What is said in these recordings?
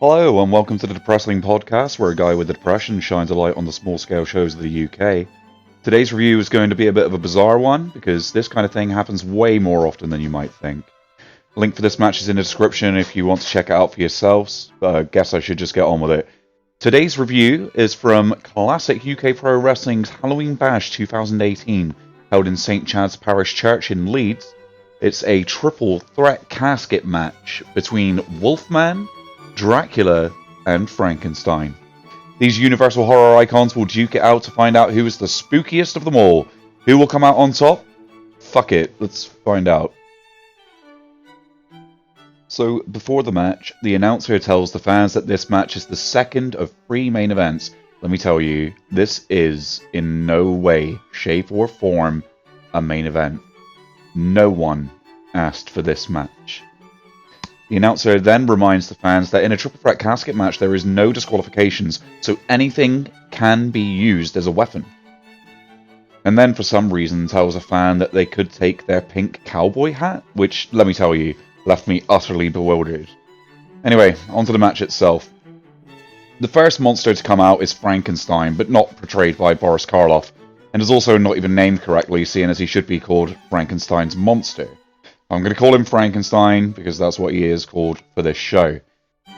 Hello and welcome to the Deprestling podcast, where a guy with a depression shines a light on the small-scale shows of the UK. Today's review is going to be a bit of a bizarre one, because this kind of thing happens way more often than you might think. Link for this match is in the description if you want to check it out for yourselves, but I guess I should just get on with it. Today's review is from classic UK Pro Wrestling's Halloween Bash 2018, held in St Chad's Parish Church in Leeds. It's a triple threat casket match between Wolfman, Dracula, and Frankenstein. These universal horror icons will duke it out to find out who is the spookiest of them all. Who will come out on top? Fuck it, let's find out. So, before the match, the announcer tells the fans that this match is the second of 3 main events. Let me tell you, this is in no way, shape or form a main event. No one asked for this match. The announcer then reminds the fans that in a triple threat casket match there is no disqualifications, so anything can be used as a weapon. And then for some reason tells a fan that they could take their pink cowboy hat, which, let me tell you, left me utterly bewildered. Anyway, onto the match itself. The first monster to come out is Frankenstein, but not portrayed by Boris Karloff, and is also not even named correctly, seeing as he should be called Frankenstein's monster. I'm going to call him Frankenstein, because that's what he is called for this show.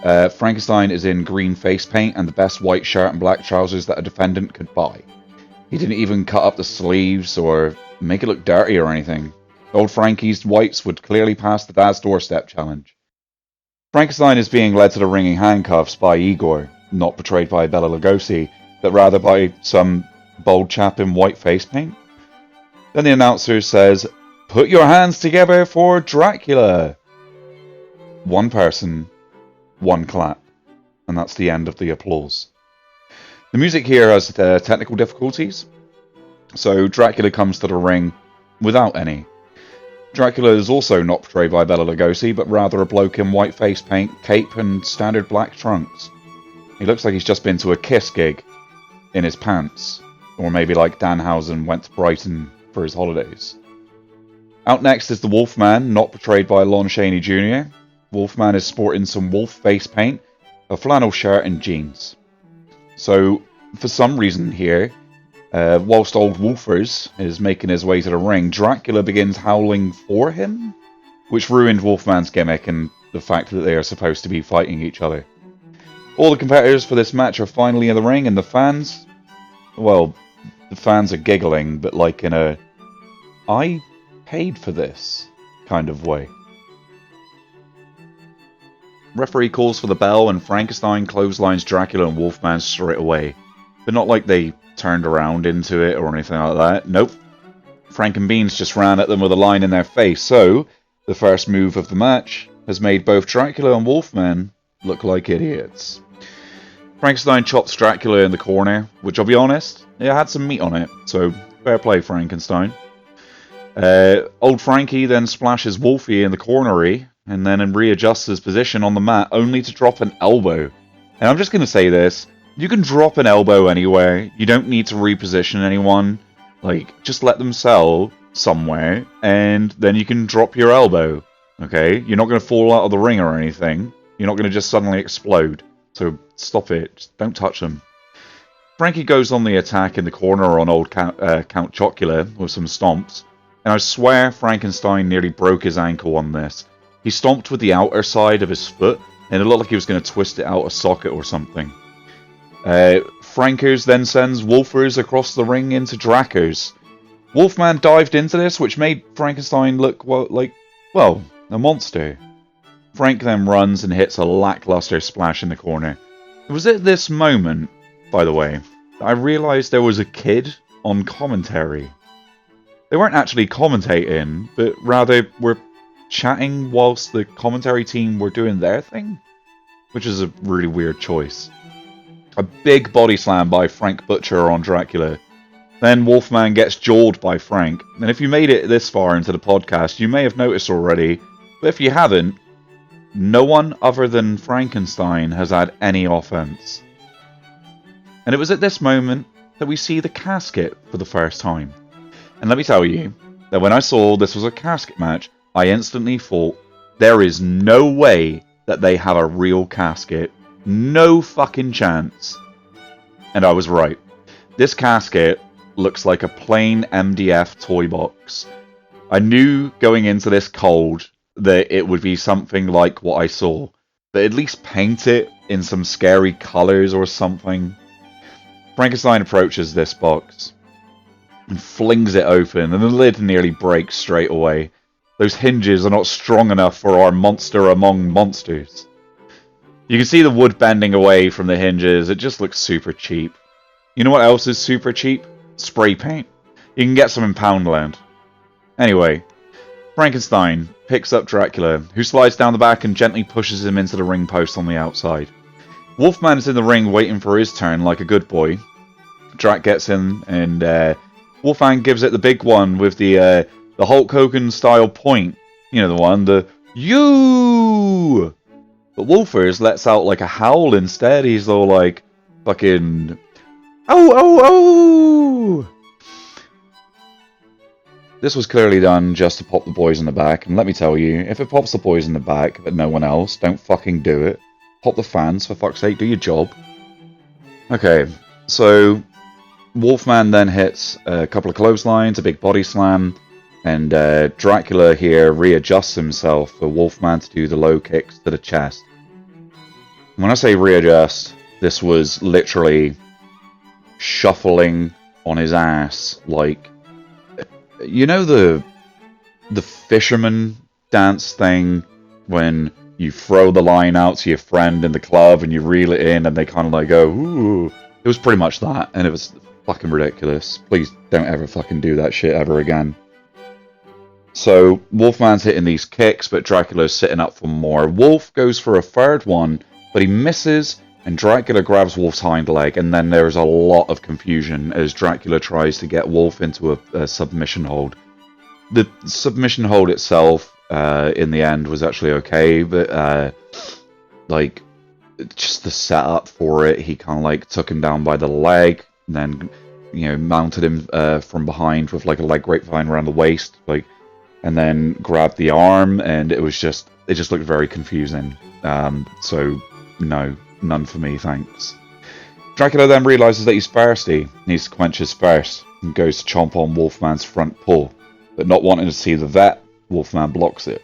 Frankenstein is in green face paint and the best white shirt and black trousers that a defendant could buy. He didn't even cut up the sleeves or make it look dirty or anything. Old Frankie's whites would clearly pass the Dad's Doorstep challenge. Frankenstein is being led to the ring in handcuffs by Igor, not portrayed by Bela Lugosi, but rather by some bold chap in white face paint. Then the announcer says, "Put your hands together for Dracula." One person, one clap, and that's the end of the applause. The music here has technical difficulties, so Dracula comes to the ring without any. Dracula is also not portrayed by Bela Lugosi, but rather a bloke in white face paint, cape, and standard black trunks. He looks like he's just been to a Kiss gig in his pants, or maybe like Danhausen went to Brighton for his holidays. Out next is the Wolfman, not portrayed by Lon Chaney Jr. Wolfman is sporting some wolf face paint, a flannel shirt and jeans. So, for some reason here, whilst old Wolfers is making his way to the ring, Dracula begins howling for him, which ruined Wolfman's gimmick and the fact that they are supposed to be fighting each other. All the competitors for this match are finally in the ring, and the fans, well, the fans are giggling, but like in a "I paid for this" kind of way. Referee calls for the bell and Frankenstein clotheslines Dracula and Wolfman straight away, but not like they turned around into it or anything like that. Nope. Frank and Beans just ran at them with a line in their face, so the first move of the match has made both Dracula and Wolfman look like idiots. Frankenstein chops Dracula in the corner, which I'll be honest, it had some meat on it, so fair play Frankenstein. Old Frankie then splashes Wolfie in the cornery and then readjusts his position on the mat only to drop an elbow. And I'm just going to say this, you can drop an elbow anywhere, you don't need to reposition anyone, like, just let them sell somewhere and then you can drop your elbow, okay? You're not going to fall out of the ring or anything, you're not going to just suddenly explode, so stop it, just don't touch them. Frankie goes on the attack in the corner on old Count Chocula with some stomps. And I swear Frankenstein nearly broke his ankle on this. He stomped with the outer side of his foot, and it looked like he was going to twist it out of socket or something. Frankers then sends Wolfers across the ring into Dracos. Wolfman dived into this, which made Frankenstein look like a monster. Frank then runs and hits a lackluster splash in the corner. It was at this moment, by the way, that I realised there was a kid on commentary. They weren't actually commentating, but rather were chatting whilst the commentary team were doing their thing, which is a really weird choice. A big body slam by Frank Butcher on Dracula. Then Wolfman gets jawed by Frank, and if you made it this far into the podcast, you may have noticed already, but if you haven't, no one other than Frankenstein has had any offense. And it was at this moment that we see the casket for the first time. And let me tell you, that when I saw this was a casket match, I instantly thought, there is no way that they have a real casket No fucking chance. And I was right. This casket looks like a plain MDF toy box. I knew going into this cold that it would be something like what I saw, but at least paint it in some scary colors or something. Frankenstein approaches this box and flings it open, and the lid nearly breaks straight away. Those hinges are not strong enough for our monster among monsters. You can see the wood bending away from the hinges. It just looks super cheap. You know what else is super cheap? Spray paint. You can get some in Poundland. Anyway, Frankenstein picks up Dracula, who slides down the back and gently pushes him into the ring post on the outside. Wolfman is in the ring waiting for his turn like a good boy. Drac gets in, and Wolfman gives it the big one with the Hulk Hogan style point. You know, the one, the you. But Wolfers lets out like a howl instead. He's all like, fucking, oh, oh, oh! This was clearly done just to pop the boys in the back, and let me tell you, if it pops the boys in the back, but no one else, don't fucking do it. Pop the fans, for fuck's sake, do your job. Okay, so Wolfman then hits a couple of clotheslines, a big body slam, and Dracula here readjusts himself for Wolfman to do the low kicks to the chest. When I say readjust, this was literally shuffling on his ass, like, you know the fisherman dance thing when you throw the line out to your friend in the club and you reel it in and they kind of like go, ooh. It was pretty much that, and it was fucking ridiculous. Please don't ever fucking do that shit ever again. So Wolfman's hitting these kicks, but Dracula's sitting up for more. Wolf goes for a third one, but he misses, and Dracula grabs Wolf's hind leg, and then there's a lot of confusion as Dracula tries to get Wolf into a submission hold. The submission hold itself, in the end, was actually okay, but, like, just the setup for it, he kind of, like, took him down by the leg, and then, you know, mounted him from behind with, like, a leg grapevine around the waist, like, and then grabbed the arm, and it just looked very confusing. So, no. None for me, thanks. Dracula then realises that he's thirsty, needs to quench his thirst, and goes to chomp on Wolfman's front paw. But not wanting to see the vet, Wolfman blocks it.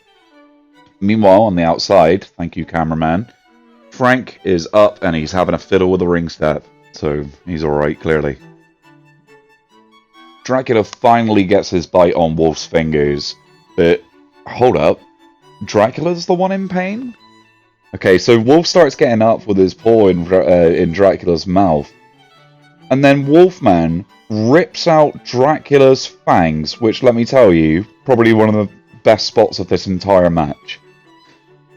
Meanwhile, on the outside, thank you cameraman, Frank is up and he's having a fiddle with the ring step, so he's alright, clearly. Dracula finally gets his bite on Wolf's fingers, but hold up, Dracula's the one in pain? Okay, so Wolf starts getting up with his paw in Dracula's mouth. And then Wolfman rips out Dracula's fangs, which, let me tell you, probably one of the best spots of this entire match.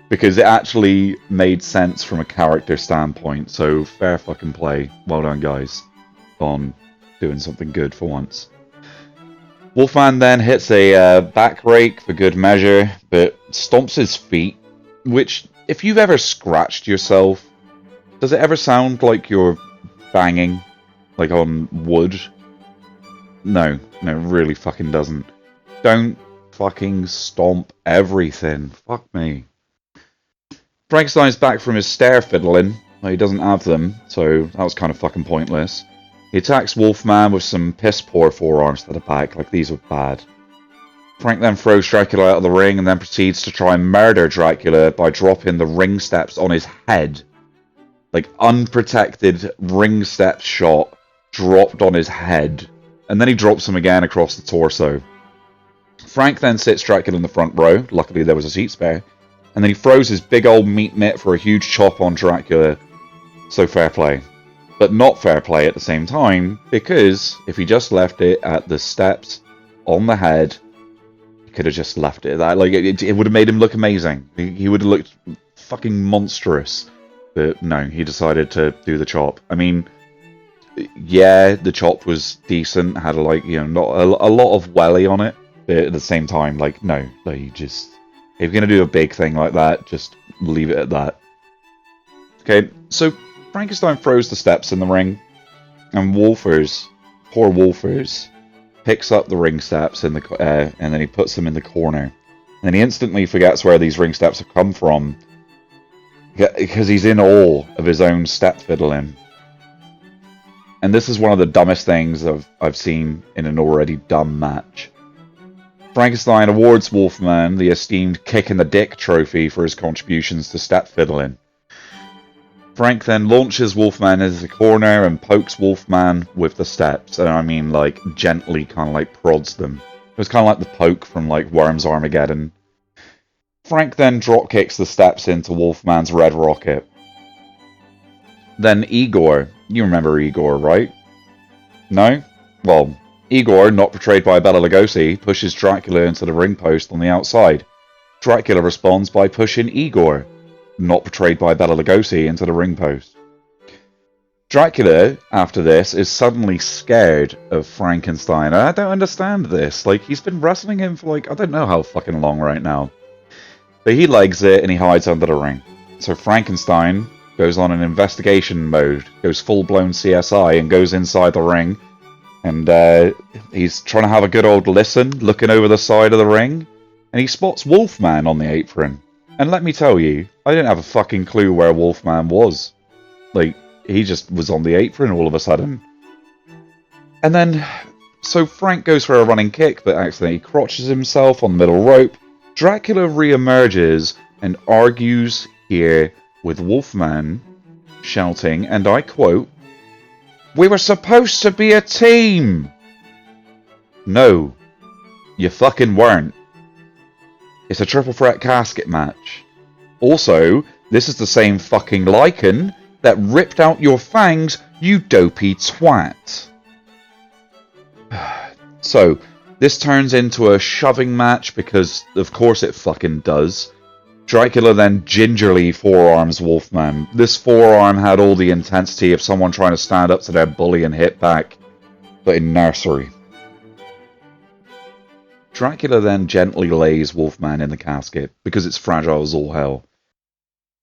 Because it actually made sense from a character standpoint, so fair fucking play. Well done, guys, on doing something good for once. Wolfman then hits a back rake for good measure, but stomps his feet, which, if you've ever scratched yourself, does it ever sound like you're banging, like on wood? No, it really fucking doesn't. Don't fucking stomp everything. Fuck me. Frankenstein's back from his stair fiddling. Well, he doesn't have them, so that was kind of fucking pointless. He attacks Wolfman with some piss poor forearms to the back, like these were bad. Frank then throws Dracula out of the ring and then proceeds to try and murder Dracula by dropping the ring steps on his head. Like, unprotected ring step shot dropped on his head. And then he drops him again across the torso. Frank then sits Dracula in the front row. Luckily there was a seat spare. And then he throws his big old meat mitt for a huge chop on Dracula. So fair play. But not fair play at the same time, because if he just left it at the steps on the head, could have just left it at that. Like, it would have made him look amazing. He would have looked fucking monstrous. But no, he decided to do the chop. I mean, yeah, the chop was decent. Had a, like, you know, not a lot of welly on it. But at the same time, like, no, like, just, if you're gonna do a big thing like that, just leave it at that. Okay, so Frankenstein throws the steps in the ring, and Wolfers, poor Wolfers, picks up the ring steps in the and then he puts them in the corner. And then he instantly forgets where these ring steps have come from. Because he's in awe of his own step fiddling. And this is one of the dumbest things I've seen in an already dumb match. Frankenstein awards Wolfman the esteemed Kick in the Dick trophy for his contributions to step fiddling. Frank then launches Wolfman into the corner and pokes Wolfman with the steps. And I mean, like, gently kind of like prods them. It was kind of like the poke from, like, Worm's Armageddon. Frank then drop kicks the steps into Wolfman's red rocket. Then Igor. You remember Igor, right? No? Well, Igor, not portrayed by Bela Lugosi, pushes Dracula into the ring post on the outside. Dracula responds by pushing Igor, not portrayed by Bela Lugosi, into the ring post. Dracula, after this, is suddenly scared of Frankenstein. And I don't understand this. Like, he's been wrestling him for, like, I don't know how fucking long right now. But he legs it and he hides under the ring. So Frankenstein goes on an investigation mode, goes full-blown CSI and goes inside the ring. And he's trying to have a good old listen, looking over the side of the ring. And he spots Wolfman on the apron. And let me tell you, I didn't have a fucking clue where Wolfman was. Like, he just was on the apron all of a sudden. And then, so Frank goes for a running kick, but accidentally crotches himself on the middle rope. Dracula re-emerges and argues here with Wolfman, shouting, and I quote, "We were supposed to be a team!" No, you fucking weren't. It's a triple threat casket match. Also, this is the same fucking lichen that ripped out your fangs, you dopey twat. So, this turns into a shoving match because, of course it fucking does. Dracula then gingerly forearms Wolfman. This forearm had all the intensity of someone trying to stand up to their bully and hit back, but in nursery. Dracula then gently lays Wolfman in the casket, because it's fragile as all hell.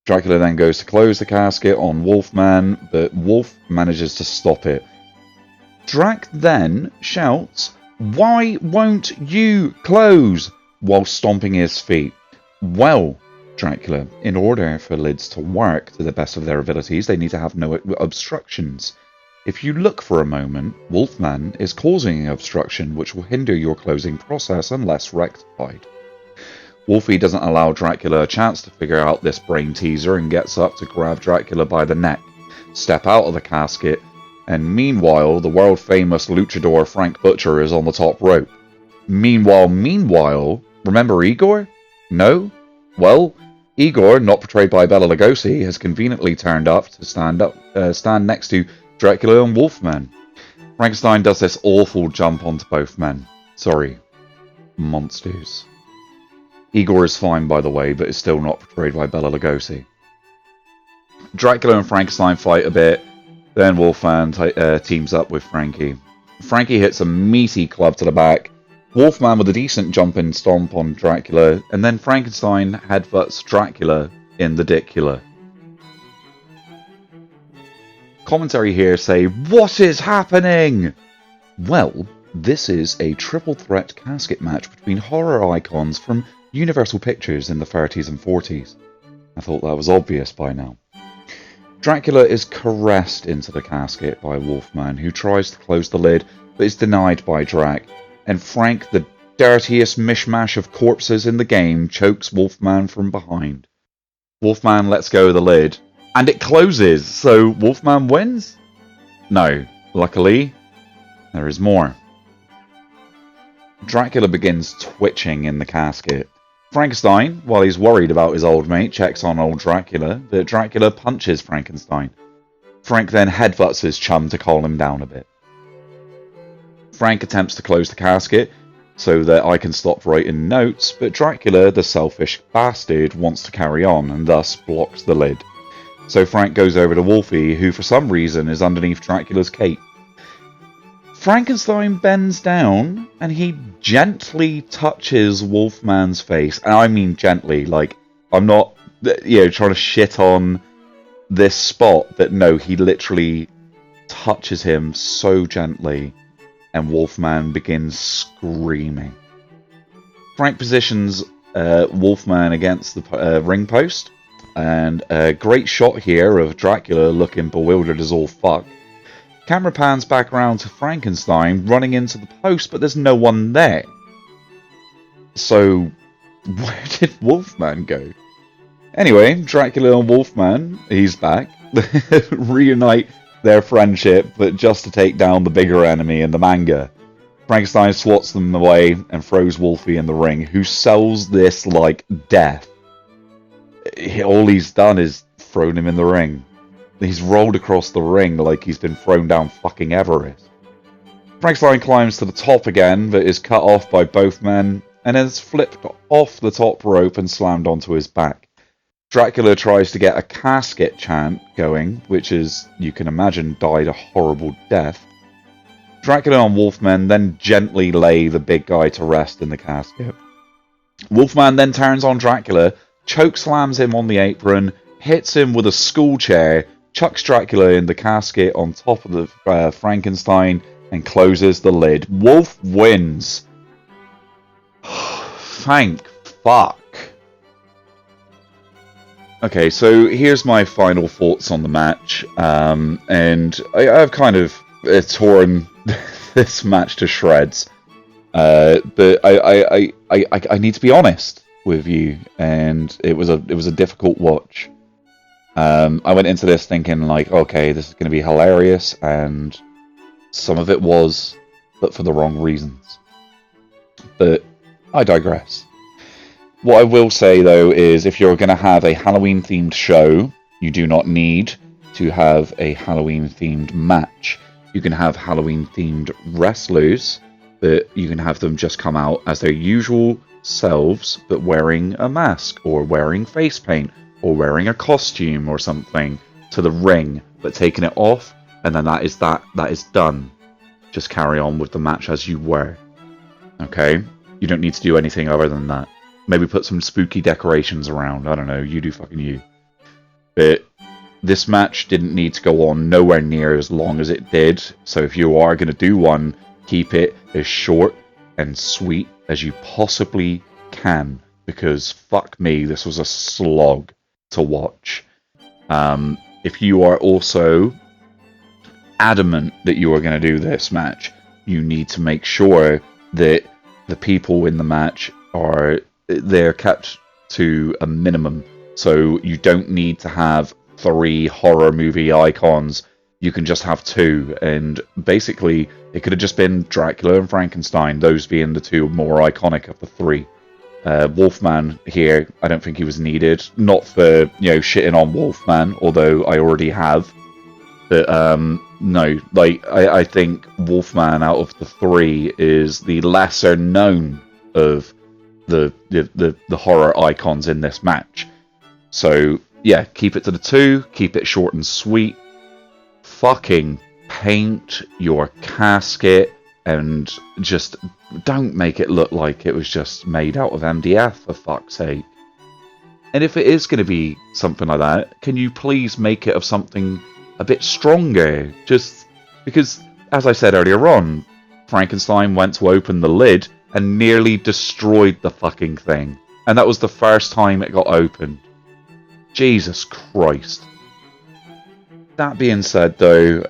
Dracula then goes to close the casket on Wolfman, but Wolf manages to stop it. Drac then shouts, "Why won't you close?" while stomping his feet. Well, Dracula, in order for lids to work to the best of their abilities, they need to have no obstructions. If you look for a moment, Wolfman is causing an obstruction which will hinder your closing process unless rectified. Wolfie doesn't allow Dracula a chance to figure out this brain teaser and gets up to grab Dracula by the neck, step out of the casket, and meanwhile, the world-famous luchador Frank Butcher is on the top rope. Meanwhile, remember Igor? No? Well, Igor, not portrayed by Bela Lugosi, has conveniently turned up to stand next to Dracula and Wolfman. Frankenstein does this awful jump onto both men. Sorry. Monsters. Igor is fine, by the way, but is still not portrayed by Bela Lugosi. Dracula and Frankenstein fight a bit. Then Wolfman teams up with Frankie. Frankie hits a meaty club to the back. Wolfman with a decent jump and stomp on Dracula. And then Frankenstein headbutts Dracula in the dicula. Commentary here say, "What is happening?" Well, this is a triple threat casket match between horror icons from Universal Pictures in the 30s and 40s. I thought that was obvious by now. Dracula is caressed into the casket by Wolfman, who tries to close the lid, but is denied by Drac. And Frank, the dirtiest mishmash of corpses in the game, chokes Wolfman from behind. Wolfman lets go of the lid, and it closes, so Wolfman wins? No. Luckily, there is more. Dracula begins twitching in the casket. Frankenstein, while he's worried about his old mate, checks on old Dracula, but Dracula punches Frankenstein. Frank then headbutts his chum to calm him down a bit. Frank attempts to close the casket so that I can stop writing notes, but Dracula, the selfish bastard, wants to carry on and thus blocks the lid. So Frank goes over to Wolfie, who for some reason is underneath Dracula's cape. Frankenstein bends down and he gently touches Wolfman's face. And I mean gently, like, I'm not, trying to shit on this spot, but no, he literally touches him so gently and Wolfman begins screaming. Frank positions Wolfman against the ring post. And a great shot here of Dracula looking bewildered as all fuck. Camera pans back around to Frankenstein running into the post, but there's no one there. So, where did Wolfman go? Anyway, Dracula and Wolfman, he's back, reunite their friendship, but just to take down the bigger enemy in the manga. Frankenstein swats them away and throws Wolfie in the ring, who sells this like death. All he's done is thrown him in the ring. He's rolled across the ring like he's been thrown down fucking Everest. Frankenstein climbs to the top again, but is cut off by both men, and then is flipped off the top rope and slammed onto his back. Dracula tries to get a casket chant going, which is, you can imagine, died a horrible death. Dracula and Wolfman then gently lay the big guy to rest in the casket. Wolfman then turns on Dracula, chokeslams him on the apron, hits him with a school chair, chucks Dracula in the casket on top of the Frankenstein, and closes the lid. Wolf wins. Thank fuck. Okay, so here's my final thoughts on the match, and I've kind of torn this match to shreds, but I need to be honest with you, and it was a difficult watch. I went into this thinking like, okay, this is going to be hilarious, and some of it was, but for the wrong reasons. But I digress. What I will say, though, is if you're going to have a Halloween-themed show, you do not need to have a Halloween-themed match. You can have Halloween-themed wrestlers, but you can have them just come out as their usual selves, but wearing a mask, or wearing face paint, or wearing a costume or something to the ring, but taking it off, and then that is done. Just carry on with the match as you were. Okay? You don't need to do anything other than that. Maybe put some spooky decorations around. I don't know. You do fucking you. But this match didn't need to go on nowhere near as long as it did. So if you are going to do one, keep it as short and sweet as you possibly can. Because fuck me, this was a slog to watch. If you are also adamant that you are going to do this match, you need to make sure that the people in the match they're kept to a minimum. So you don't need to have 3 horror movie icons. You can just have 2. And basically, it could have just been Dracula and Frankenstein, those being the 2 more iconic of the 3. Wolfman here, I don't think he was needed. Not for, shitting on Wolfman, although I already have. But, no, like, I think Wolfman out of the 3 is the lesser known of the horror icons in this match. So yeah, keep it to the 2, keep it short and sweet. Fucking paint your casket and just don't make it look like it was just made out of MDF, for fuck's sake. And if it is going to be something like that, can you please make it of something a bit stronger? Just because, as I said earlier on, Frankenstein went to open the lid and nearly destroyed the fucking thing. And that was the first time it got opened. Jesus Christ. That being said, though,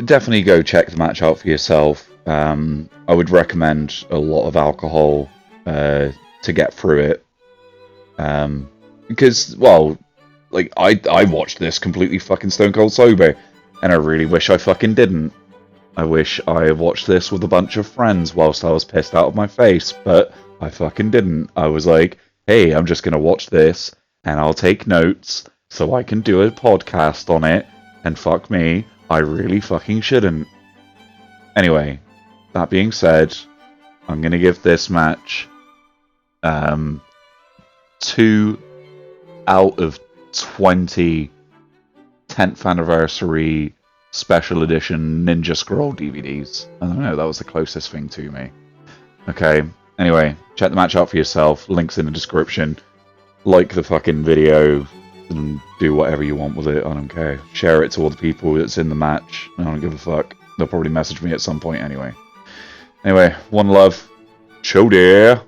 definitely go check the match out for yourself. I would recommend a lot of alcohol to get through it. Because, well, like, I watched this completely fucking stone cold sober, and I really wish I fucking didn't. I wish I had watched this with a bunch of friends whilst I was pissed out of my face, but I fucking didn't. I was like, hey, I'm just going to watch this, and I'll take notes, so I can do a podcast on it, and fuck me, I really fucking shouldn't. Anyway, that being said, I'm going to give this match 2 out of 20 10th anniversary special edition Ninja Scroll DVDs. I don't know, that was the closest thing to me. Okay, anyway, check the match out for yourself. Links in the description. Like the fucking video and do whatever you want with it. I don't care. Share it to all the people that's in the match. I don't give a fuck. They'll probably message me at some point anyway. Anyway, one love. Ciao there.